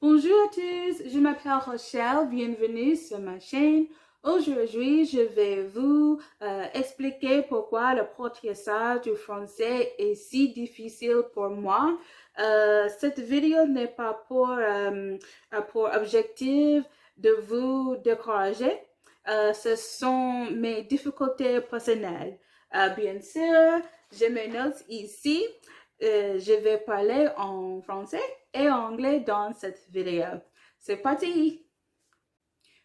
Bonjour à tous, je m'appelle Rochelle, bienvenue sur ma chaîne. Aujourd'hui, je vais vous expliquer pourquoi l'apprentissage du français est si difficile pour moi. Cette vidéo n'est pas pour objectif de vous décourager. Ce sont mes difficultés personnelles. Bien sûr, j'ai mes notes ici. Je vais parler en français et en anglais dans cette vidéo. C'est parti!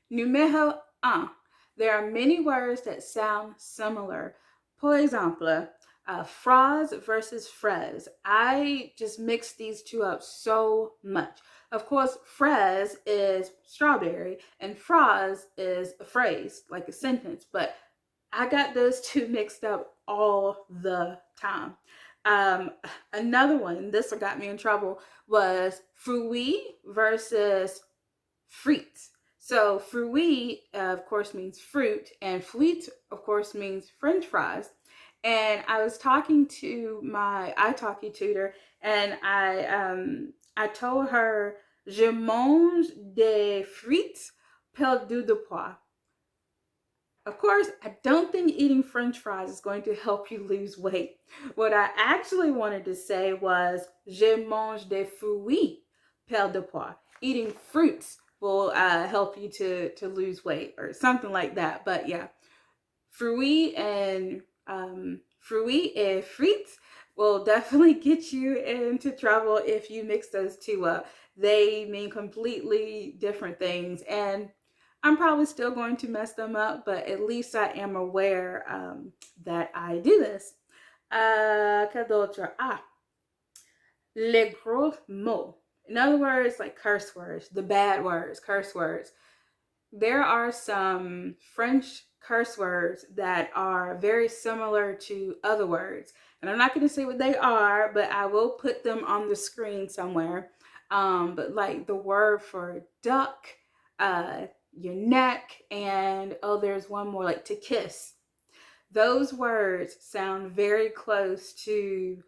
Numéro 1. There are many words that sound similar. For example, phrase versus phrase. I just mix these two up so much. Of course, phrase is strawberry and phrase is a phrase, like a sentence, but I got those two mixed up all the time. Um, Another one, this one got me in trouble, was fruit versus frites. So fruit, of course, means fruit, and frites, of course, means French fries. And I was talking to my italki tutor, and I told her, "Je mange des frites perdu de poids." Of course, I don't think eating French fries is going to help you lose weight. What I actually wanted to say was, je mange des fruits, perdre de poids. Eating fruits will help you to lose weight or something like that. But yeah, fruits and fruit and frites will definitely get you into trouble if you mix those two up. They mean completely different things, and I'm probably still going to mess them up, but at least I am aware that I do this. Que d'autre? Les gros mots. In other words, like curse words, the bad words, curse words. There are some French curse words that are very similar to other words. And I'm not going to say what they are, but I will put them on the screen somewhere. But like the word for duck, your neck, and oh, there's one more like to kiss. Those words sound very close to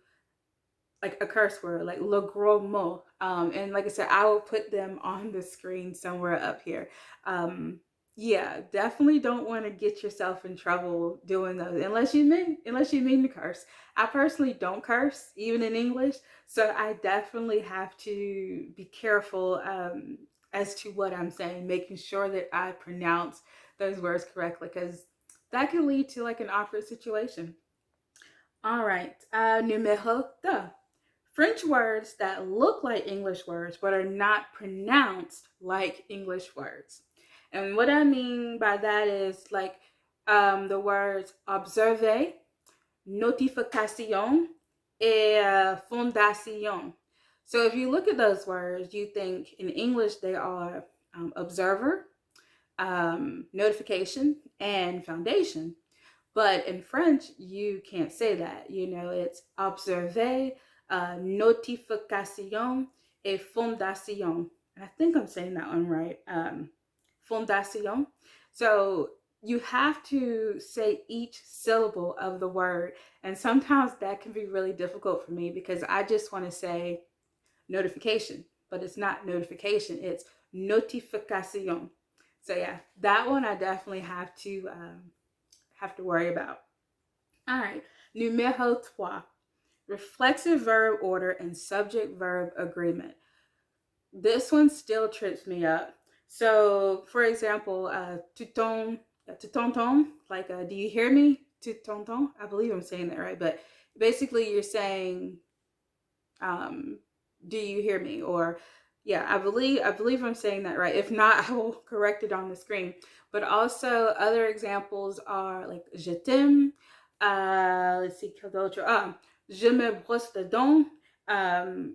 like a curse word, like le gros mot. And like I said, I will put them on the screen somewhere up here. Yeah, definitely don't want to get yourself in trouble doing those unless you mean to curse. I personally don't curse even in English, so I definitely have to be careful as to what I'm saying, making sure that I pronounce those words correctly because that can lead to like an awkward situation. All right, numéro 2. French words that look like English words but are not pronounced like English words. And what I mean by that is like the words observer, notification, et fondation. So if you look at those words, you think in English they are observer, notification, and foundation. But in French, you can't say that. You know, it's observer, notification, et fondation. I think I'm saying that one right. Fondation. So you have to say each syllable of the word. And sometimes that can be really difficult for me because I just want to say notification, but it's not notification, it's notification. So yeah, that one I definitely have to worry about. All right, numéro 3. Reflexive verb order and subject verb agreement. This one still trips me up. So, for example, tu t'entends, like, do you hear me? Tu t'entends? I believe I'm saying that right, but basically you're saying, do you hear me? Or, yeah, I believe I'm saying that right. If not, I will correct it on the screen. But also, other examples are like je t'aime. Let's see, quel d'autre? Je me brosse les dents.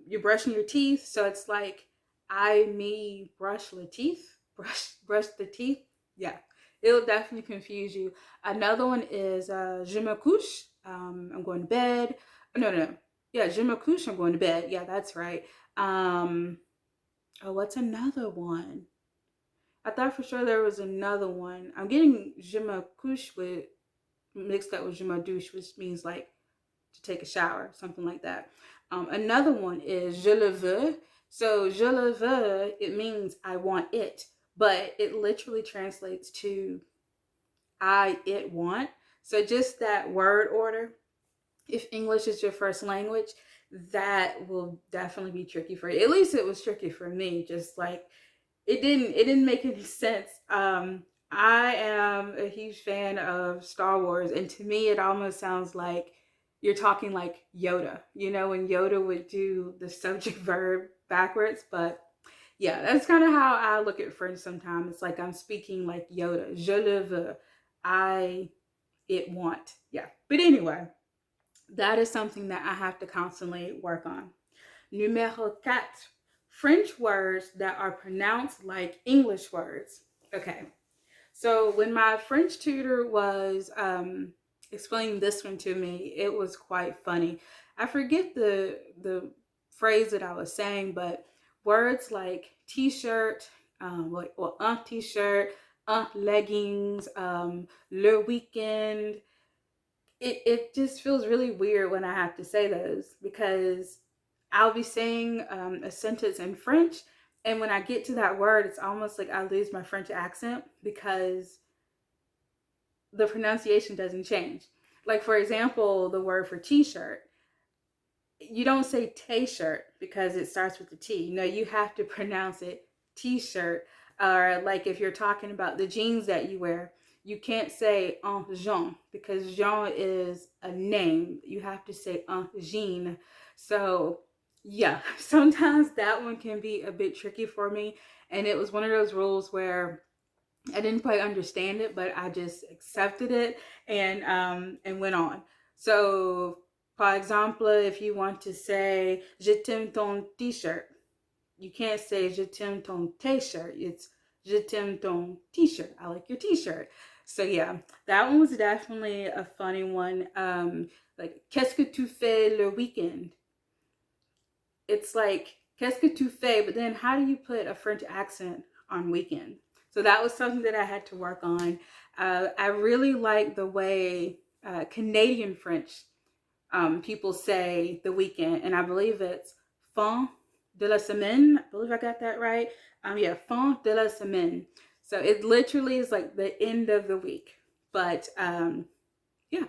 You're brushing your teeth, so it's like me brush the teeth, brush the teeth. Yeah, it'll definitely confuse you. Another one is je me couche. I'm going to bed. No, no, no. Yeah, je me couche. I'm going to bed. Yeah, that's right. Oh, what's another one? I thought for sure there was another one. I'm getting je me couche with mixed up with je me douche, which means like to take a shower, something like that. Another one is je le veux, So je le veux, it means I want it, but it literally translates to it want. So just that word order, if English is your first language, that will definitely be tricky for you. At least it was tricky for me. Just like it didn't make any sense. I am a huge fan of Star Wars, and to me, it almost sounds like you're talking like Yoda. You know, when Yoda would do the subject verb backwards, but yeah, that's kind of how I look at French sometimes. It's like I'm speaking like Yoda. Je le veux. I it want. Yeah. But anyway, that is something that I have to constantly work on. Numéro 4. French words that are pronounced like English words. Okay. So when my French tutor was explaining this one to me, it was quite funny. I forget the phrase that I was saying, but words like t-shirt, un t-shirt, un leggings, le weekend. It just feels really weird when I have to say those because I'll be saying a sentence in French, and when I get to that word, it's almost like I lose my French accent because the pronunciation doesn't change. Like, for example, the word for t-shirt. You don't say t-shirt because it starts with the T. No, you have to pronounce it t-shirt. Or like if you're talking about the jeans that you wear, you can't say un jean because jean is a name. You have to say un jean. So yeah, sometimes that one can be a bit tricky for me. And it was one of those rules where I didn't quite understand it, but I just accepted it and went on. So, par exemple, if you want to say "Je t'aime ton t-shirt," you can't say "Je t'aime ton t-shirt." It's "Je t'aime ton t-shirt." I like your t-shirt. So yeah, that one was definitely a funny one. Like "Qu'est-ce que tu fais le weekend?" It's like "Qu'est-ce que tu fais?" But then how do you put a French accent on weekend? So that was something that I had to work on. I really like the way Canadian French people say the weekend, and I believe it's fin de la semaine. I believe I got that right. Yeah, fin de la semaine. So it literally is like the end of the week. But yeah,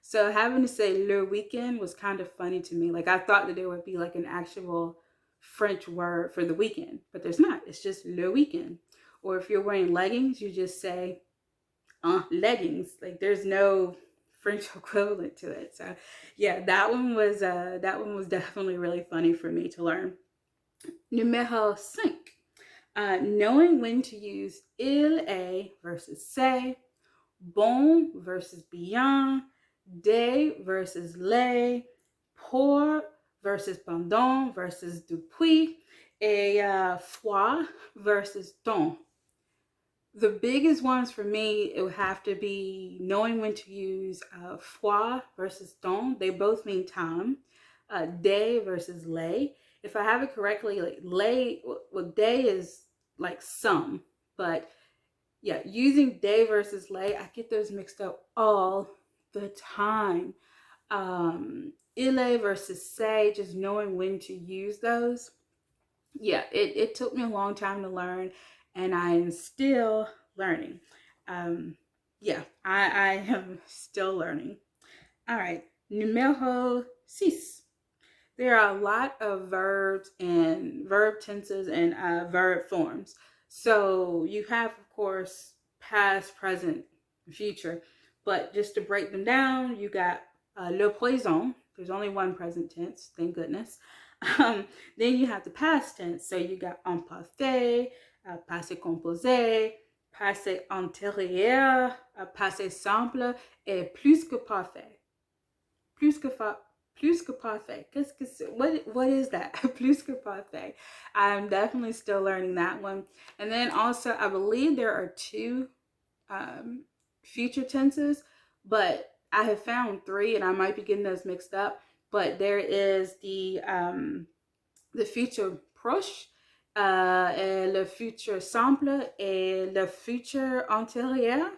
so having to say le weekend was kind of funny to me. Like I thought that there would be like an actual French word for the weekend, but there's not. It's just le weekend. Or if you're wearing leggings, you just say leggings. Like there's no French equivalent to it. So yeah, that one was definitely really funny for me to learn. Numéro 5. Knowing when to use il est versus c'est, bon versus bien, de versus les, pour versus pendant versus depuis, et fois versus ton. The biggest ones for me, it would have to be knowing when to use fois versus ton. They both mean time. Day versus lay. If I have it correctly, like lay, well, day is like some, but yeah, using day versus lay, I get those mixed up all the time. Il est versus say, just knowing when to use those. Yeah, it took me a long time to learn, and I am still learning. Yeah, I am still learning. All right, numéro 6. There are a lot of verbs and verb tenses and verb forms. So you have, of course, past, present, future. But just to break them down, you got le présent. There's only one present tense, thank goodness. Then you have the past tense. So you got en passé, passé composé, passé antérieur, passé simple, et plus que parfait. Plus que parfait. What is that? Plus que parfait. I'm definitely still learning that one. And then also, I believe there are two future tenses, but I have found three, and I might be getting those mixed up. But there is the future proche, et le futur simple, et le futur antérieur.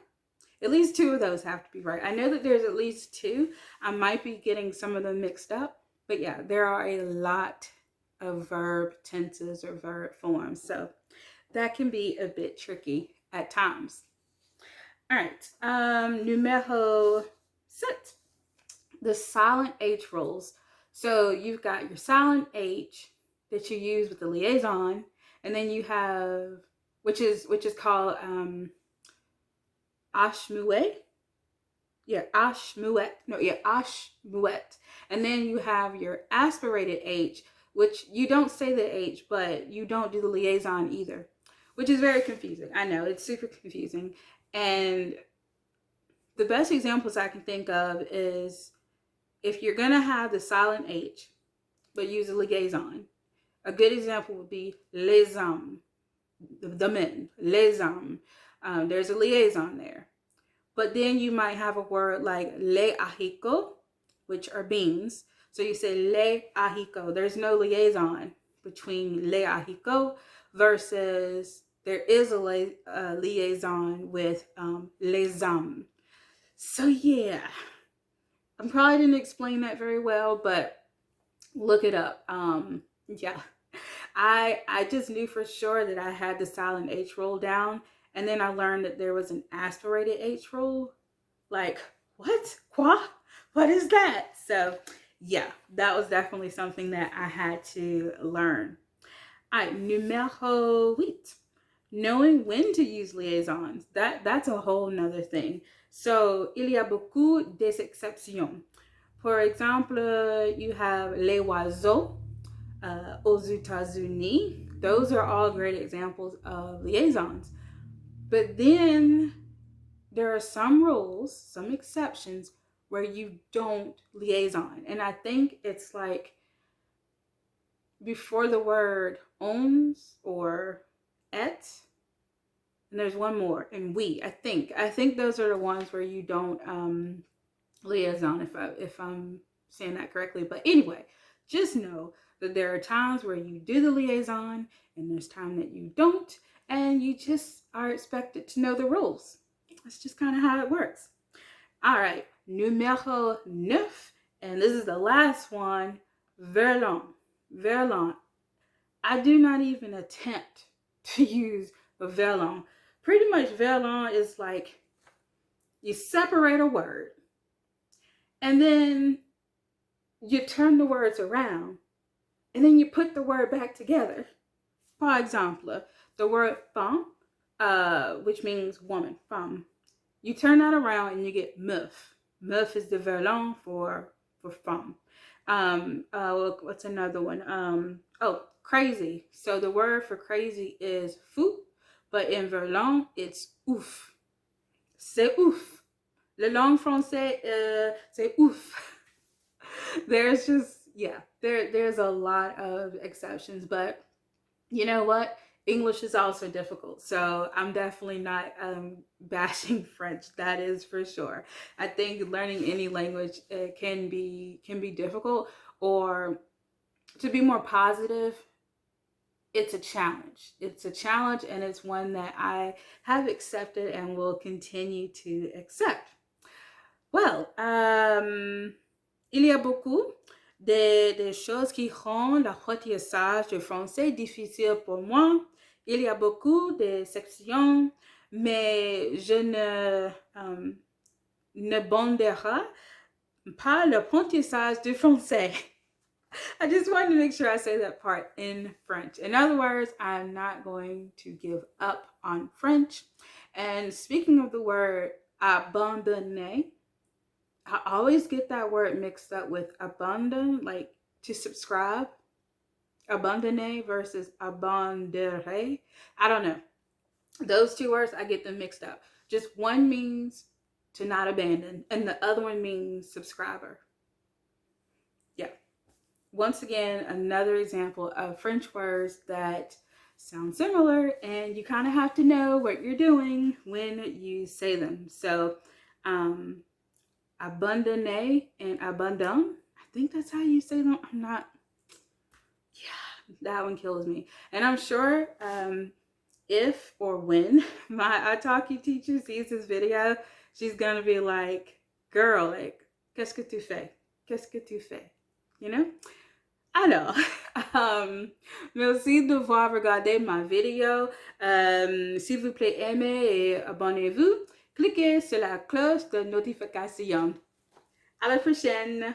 At least two of those have to be right. I know that there's at least two. I might be getting some of them mixed up, but yeah, there are a lot of verb tenses or verb forms. So that can be a bit tricky at times. All right. Numéro 7, the silent H rules. So you've got your silent H that you use with the liaison, and then you have which is called H muet. Yeah, H muet. No, yeah, H muet. And then you have your aspirated H, which you don't say the H, but you don't do the liaison either, which is very confusing. I know, it's super confusing. And the best examples I can think of is if you're going to have the silent H, but use a liaison. A good example would be les hommes, the men, les hommes. There's a liaison there. But then you might have a word like les haricots, which are beans. So you say les haricots. There's no liaison between les haricots versus there is a liaison with les hommes. So yeah, I probably didn't explain that very well, but look it up. Yeah, I just knew for sure that I had the silent H roll down, and then I learned that there was an aspirated H roll. Like, what? Quoi? What is that? So yeah, that was definitely something that I had to learn. All right, numéro 8. Knowing when to use liaisons. That's a whole nother thing. So, il y a beaucoup d'exceptions. For example, you have les oiseaux aux États-Unis. Those are all great examples of liaisons. But then there are some rules, some exceptions where you don't liaison. And I think it's like before the word ons or et, and there's one more, and we. I think those are the ones where you don't liaison, if I'm saying that correctly. But anyway, just know that there are times where you do the liaison and there's time that you don't, and you just are expected to know the rules. That's just kind of how it works. All right, numéro 9, and this is the last one, verlan. Verlan. I do not even attempt to use a verlan. Pretty much verlan is like you separate a word and then you turn the words around and then you put the word back together. For example, the word femme, which means woman, femme. You turn that around and you get meuf. Meuf is the verlan for femme. What's another one? Crazy. So the word for crazy is fou, but in verlan it's ouf. C'est ouf. Le langue français, c'est ouf. There's just, there's a lot of exceptions, but you know what? English is also difficult, so I'm definitely not bashing French. That is for sure. I think learning any language can be difficult, or to be more positive, it's a challenge. It's a challenge, and it's one that I have accepted and will continue to accept. Well, il y a beaucoup de choses qui rendent l'apprentissage du français difficile pour moi. Il y a beaucoup de sections, mais je ne banderai pas l'apprentissage du français. I just wanted to make sure I say that part in French. In other words, I'm not going to give up on French. And speaking of the word abandonner, I always get that word mixed up with abandon, like to subscribe. Abandonner versus abandere. I don't know. Those two words, I get them mixed up. Just one means to not abandon, and the other one means subscriber. Yeah. Once again, another example of French words that sound similar, and you kind of have to know what you're doing when you say them. So, abandonner and abandon, I think that's how you say them. I'm not, that one kills me. And I'm sure if or when my Italki teacher sees this video, she's going to be like, girl, like, qu'est-ce que tu fais? Qu'est-ce que tu fais? You know? Alors, merci d'avoir regardé ma vidéo. S'il vous plaît, aimez et abonnez-vous. Cliquez sur la cloche de notification. À la prochaine!